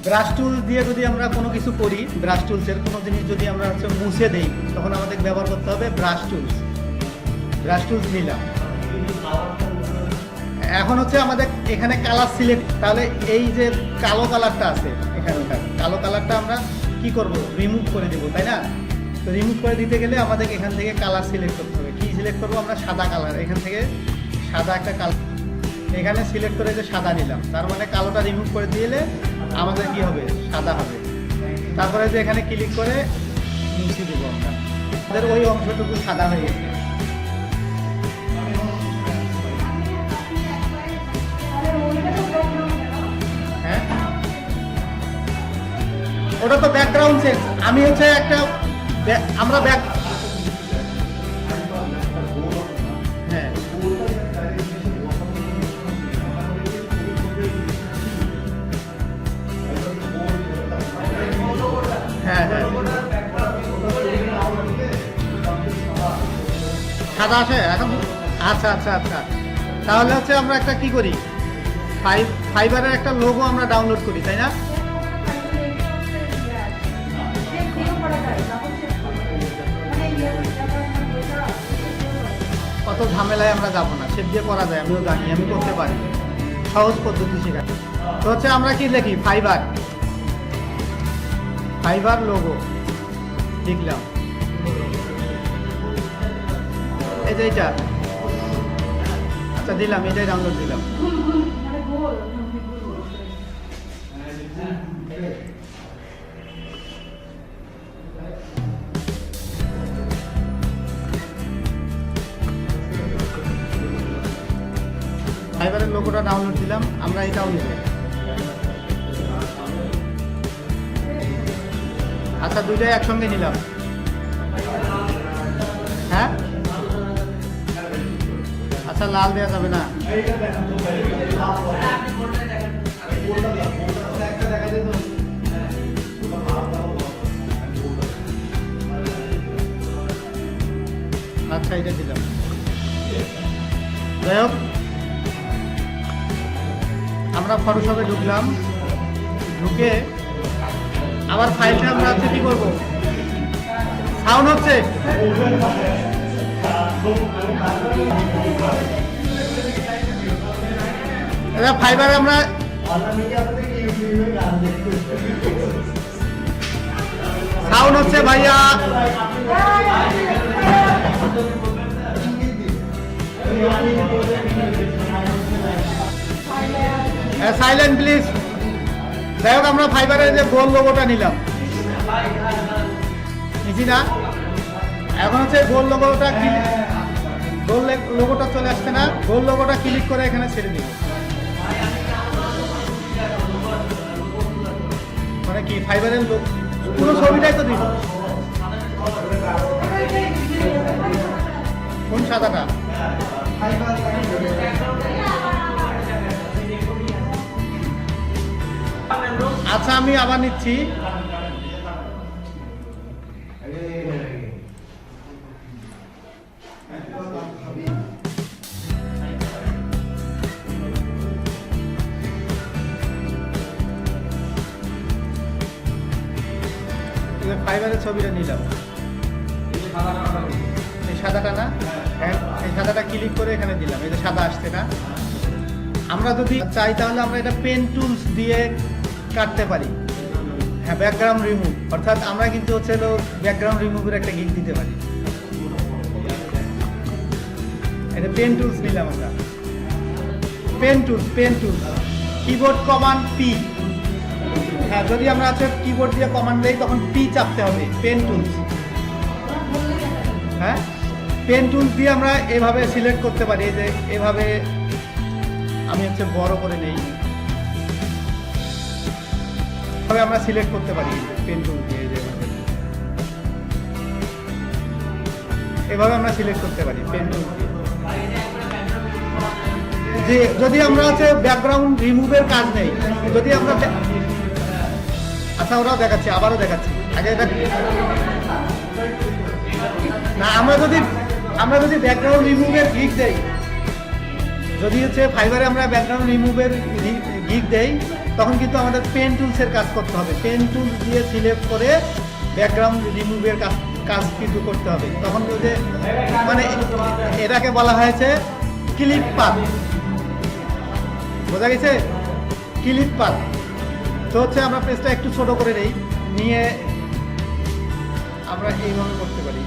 Brush টুল দিয়ে যদি আমরা কোনো কিছু করি, ব্রাশ টুলসের কোনো জিনিস যদি আমরা হচ্ছে মুছে দেই, তখন আমাদের ব্যবহার করতে হবে ব্রাশ টুলস। ব্রাশ টুলস নিলাম। এখন হচ্ছে আমাদের এখানে কালার সিলেক্ট, তাহলে এই যে কালো কালারটা আছে এখানকার কালো কালারটা আমরা কি করব, রিমুভ করে দেবো, তাই না? তো রিমুভ করে দিতে গেলে আমাদের এখান থেকে কালার সিলেক্ট করতে হবে। কি সিলেক্ট করবো আমরা? সাদা কালার। এখান থেকে সাদা একটা কালার এখানে সিলেক্ট করে যে সাদা নিলাম, তার মানে কালোটা রিমুভ করে দিলে আমাদের কি হবে, সাদা হবে। তারপরে যে এখানে ক্লিক করে মুছে দেবো আমরা, আমাদের ওই অংশটুকু সাদা হয়ে গেছে। হ্যাঁ, ওটা তো ব্যাকগ্রাউন্ড চেঞ্জ। আমি হচ্ছে একটা আমরা ব্যাক হ্যাঁ হ্যাঁ হ্যাঁ সাদা আসে এখন। আচ্ছা আচ্ছা আচ্ছা, তাহলে হচ্ছে আমরা একটা কি করি, ফাইবারের একটা লোগো আমরা ডাউনলোড করি, তাই না? কত ঝামেলায় আমরা যাবো না, সেভ দিয়ে করা যায়, আমিও জানি, আমি করতে পারি, সহজ পদ্ধতি শেখা। তো হচ্ছে আমরা কি লিখি, ফাইবার লোগো লিখলাম, এই যে এইটা। আচ্ছা দিলাম, এটাই ডাউনলোড দিলাম। ফাইবারের লোগোটা ডাউনলোড দিলাম, আমরা এটাও নিব। আচ্ছা দুইটাই একসঙ্গে নিলাম। হ্যাঁ আচ্ছা, লাল দেওয়া যাবে না। আচ্ছা এটা দিলাম। যাই হোক, আমরা ফটোশপে ঢুকলাম, ঢুকে আবার ফাইলটা আমরা হচ্ছে কি করবো, সাউন্ড হচ্ছে ফাইবারে আমরা সাউন্ড হচ্ছে ভাইয়া, সাইলেন্ট প্লিজ। যাই হোক, আমরা ফাইবারের যে গোল লোগোটা নিলাম, নিচ্ছি না? এখন হচ্ছে গোল লোগোটা, গোল লোগোটা চলে আসছে না? গোল লোগোটা ক্লিক করে এখানে ছেড়ে দিব। মানে কি, ফাইবারের পুরো ছবিটাই তো দিব। কোন সাদাটা? আচ্ছা আমি আবার নিচ্ছি। ফাইবারের ছবিটা নিলাম, এই সাদাটা না? এই সাদাটা ক্লিক করে এখানে দিলাম, এই যে সাদা আসছে না? আমরা যদি চাই তাহলে আমরা এটা পেন টুলস দিয়ে কাটতে পারি। হ্যাঁ, ব্যাকগ্রাউন্ড রিমুভ, অর্থাৎ আমরা কিন্তু হচ্ছে ব্যাকগ্রাউন্ড রিমুভের একটা গিক দিতে পারি। এটা পেন টুলস নিলাম আমরা, pen tools keyboard command P. হ্যাঁ, যদি আমরা হচ্ছে কিবোর্ড দিয়ে কমান্ড দেই তখন পি চাপতে হবে, পেন টুলস। হ্যাঁ, পেন টুলস দিয়ে আমরা এভাবে সিলেক্ট করতে পারি। এই যে এভাবে আমি হচ্ছে বড় করে নেই, তবে আমরা সিলেক্ট করতে পারি পেন টুল দিয়ে। এভাবে আমরা সিলেক্ট করতে পারি পেন টুল দিয়ে। যে যদি আমরা হচ্ছে ব্যাকগ্রাউন্ড রিমুভের কাজ নেই, যদি আমরা, আচ্ছা ওরাও দেখাচ্ছি, আবারও দেখাচ্ছি। আগে এটা না, আমরা যদি ব্যাকগ্রাউন্ড রিমুভের গিক দেই, যদি হচ্ছে ফাইবারে আমরা ব্যাকগ্রাউন্ড রিমুভের গিক দেই, তখন কিন্তু আমাদের পেন টুলসের কাজ করতে হবে। পেন টুলস দিয়ে সিলেক্ট করে ব্যাকগ্রাউন্ড রিমুভের কাজ কিন্তু করতে হবে। তখন ওই যে মানে এটাকে বলা হয়েছে ক্লিপ পাথ, বোঝা গেছে? Clip path. তো হচ্ছে আমরা পেজটা একটু ছোট করে নেই, নিয়ে আমরা এইভাবে করতে পারি।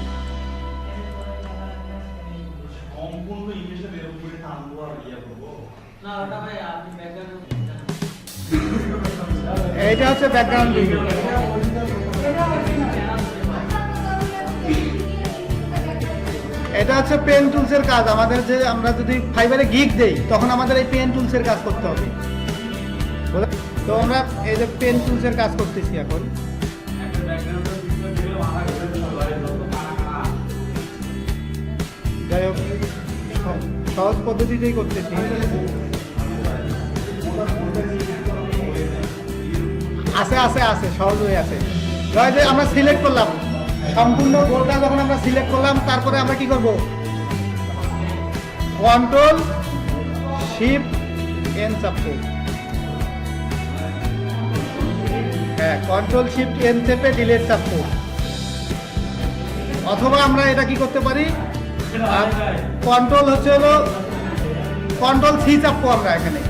এইটা হচ্ছে ব্যাকগ্রাউন্ড রিভিউ। এটা হচ্ছে পেন টুলসের কাজ আমাদের। যে আমরা যদি ফাইবারে গিগ দেই তখন আমাদের এই পেন টুলসের কাজ করতে হবে। তো আমরা এই যে পেন টুলসের কাজ করতেছি এখন। যাই হোক, সহজ পদ্ধতিতেই করতেছি। আছে আছে আছে, সহজ হয়ে আছে। যে আমরা সিলেক্ট করলাম সম্পূর্ণ গোলটা, যখন আমরা সিলেক্ট করলাম তারপরে আমরা কি করব? কন্ট্রোল শিফট এন চাপবো। হ্যাঁ, কন্ট্রোল শিফট এন চেপে ডিলিট চাপবো। অথবা আমরা এটা কি করতে পারি, কন্ট্রোল হচ্ছে হলো কন্ট্রোল সি চাপবো। আমরা এখানে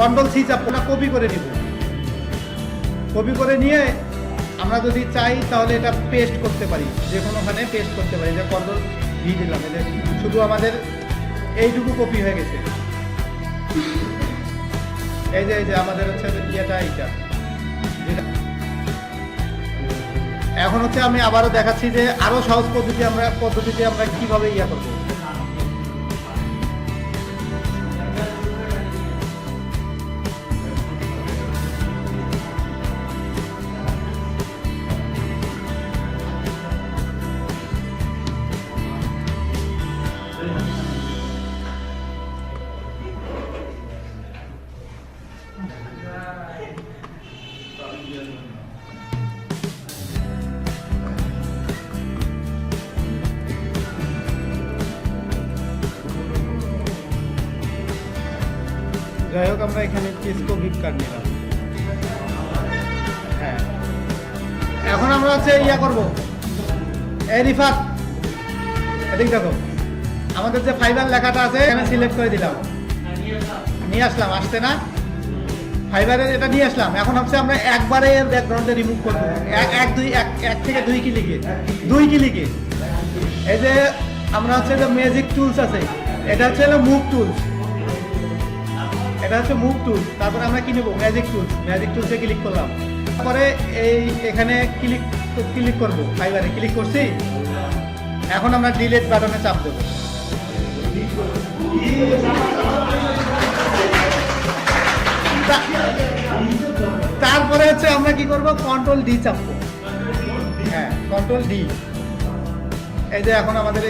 কন্ট্রোল সি চাপবো, না কপি করে নিব। কপি করে নিয়ে আমরা যদি চাই তাহলে এটা পেস্ট করতে পারি, যে কোনোখানে পেস্ট করতে পারি। যে কন্ট্রোল ভি দিলাম, এদের শুধু আমাদের এইটুকু কপি হয়ে গেছে। এই যে আমাদের হচ্ছে ইয়েটা, এইটা এখন হচ্ছে আমি আবারও দেখাচ্ছি যে আরো সহজ পদ্ধতিতে আমরা কিভাবে ইয়া করবো। যাই হোক, আমরা এখানে টেস্কো গিফট কার্ড নিলাম। হ্যাঁ, এখন আমরা হচ্ছে ইয়া করবো। এই রিফাত, এদিক দেখো, আমাদের যে ফাইবার লেখাটা আছে এখানে সিলেক্ট করে দিলাম, নিয়ে আসলাম। আসছে না? ফাইবারের এটা নিয়ে আসলাম। এখন হচ্ছে আমরা একবারে এর ব্যাকগ্রাউন্ডে রিমুভ করবো। এক থেকে 2 ক্লিকে। এই যে আমরা হচ্ছে যে ম্যাজিক টুলস আছে, এটা হচ্ছে মুভ টুলস। এটা হচ্ছে মুভ টুলস। তারপরে আমরা কি নেবো? ম্যাজিক টুলসে ক্লিক করলাম। তারপরে এখানে ক্লিক করবো। ফাইবারে ক্লিক করছি। এখন আমরা ডিলিট বাটনে চাপ দেবো। তারপরে হচ্ছে আমরা কি করবো? কন্ট্রোল ডি চাপবো। হ্যাঁ, কন্ট্রোল ডি। এই যে এখন আমাদের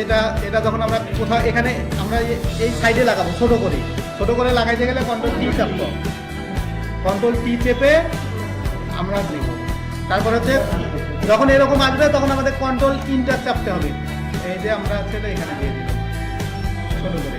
এটা যখন আমরা কোথাও এখানে আমরা এই সাইডে লাগাবো, ছোট করে লাগাইতে গেলে কন্ট্রোল টি চাপবো। কন্ট্রোল টি চেপে আমরা দিব। তারপর হচ্ছে যখন এরকম আসবে তখন আমাদের কন্ট্রোল ইন্টার চাপতে হবে। এই যে আমরা হচ্ছে এখানে দিয়ে দিলাম ছোট করে।